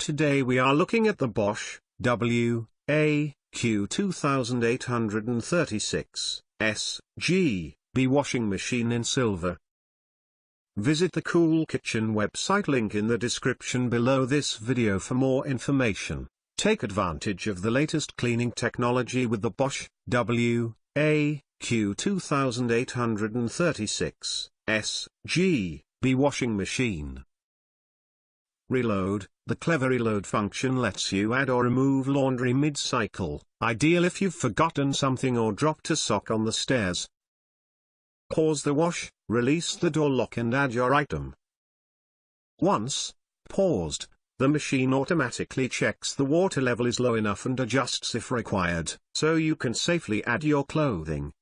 Today we are looking at the Bosch WAQ2836SGB washing machine in silver. Visit the Cool Kitchen website, link in the description below this video for more information. Take advantage of the latest cleaning technology with the Bosch WAQ2836SGB washing machine. Reload. The clever reload function lets you add or remove laundry mid-cycle, ideal if you've forgotten something or dropped a sock on the stairs. Pause the wash, release the door lock and add your item. Once paused, the machine automatically checks the water level is low enough and adjusts if required, so you can safely add your clothing.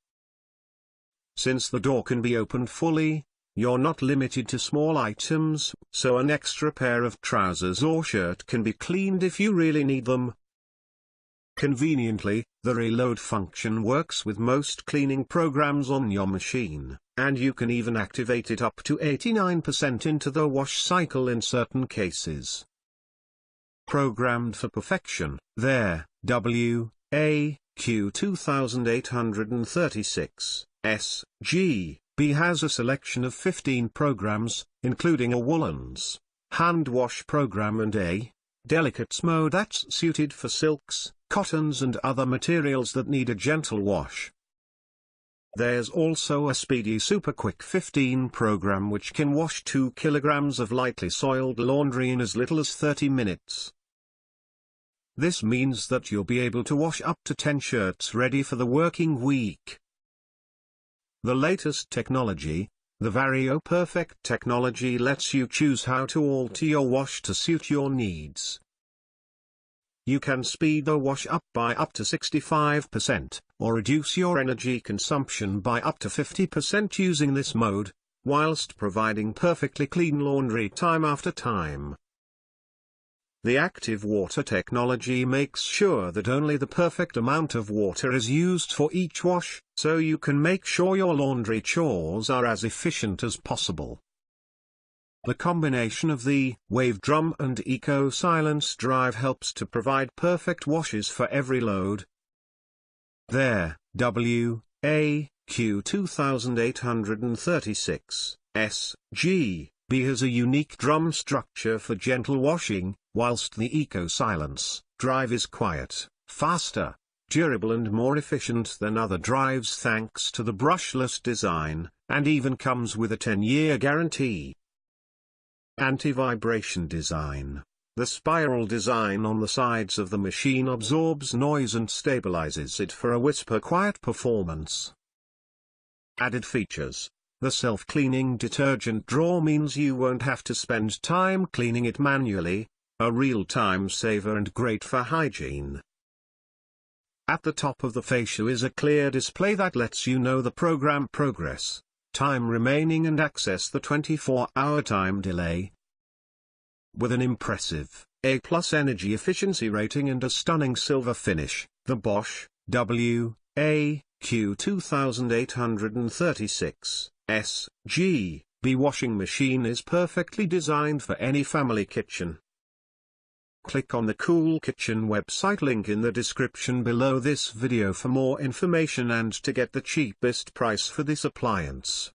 Since the door can be opened fully, you're not limited to small items, so an extra pair of trousers or shirt can be cleaned if you really need them. Conveniently, the reload function works with most cleaning programs on your machine, and you can even activate it up to 89% into the wash cycle in certain cases. Programmed for perfection, their WAQ2836SGB has a selection of 15 programs, including a Woollens Hand Wash program and a Delicates mode that's suited for silks, cottons and other materials that need a gentle wash. There's also a speedy super quick 15 program which can wash 2 kilograms of lightly soiled laundry in as little as 30 minutes. This means that you'll be able to wash up to 10 shirts ready for the working week. The latest technology, the Vario Perfect technology, lets you choose how to alter your wash to suit your needs. You can speed the wash up by up to 65%, or reduce your energy consumption by up to 50% using this mode, whilst providing perfectly clean laundry time after time. The active water technology makes sure that only the perfect amount of water is used for each wash, so you can make sure your laundry chores are as efficient as possible. The combination of the wave drum and eco silence drive helps to provide perfect washes for every load. Their WAQ2836SGB has a unique drum structure for gentle washing, whilst the eco silence drive is quiet, faster, durable and more efficient than other drives thanks to the brushless design, and even comes with a 10-year guarantee. Anti-vibration design. The spiral design on the sides of the machine absorbs noise and stabilizes it for a whisper-quiet performance. Added features. The self-cleaning detergent drawer means you won't have to spend time cleaning it manually, a real time saver and great for hygiene. At the top of the fascia is a clear display that lets you know the program progress, time remaining and access the 24-hour time delay. With an impressive A+ energy efficiency rating and a stunning silver finish, the Bosch WAQ2836SGB washing machine is perfectly designed for any family kitchen. Click on the Cool Kitchen website, link in the description below this video for more information and to get the cheapest price for this appliance.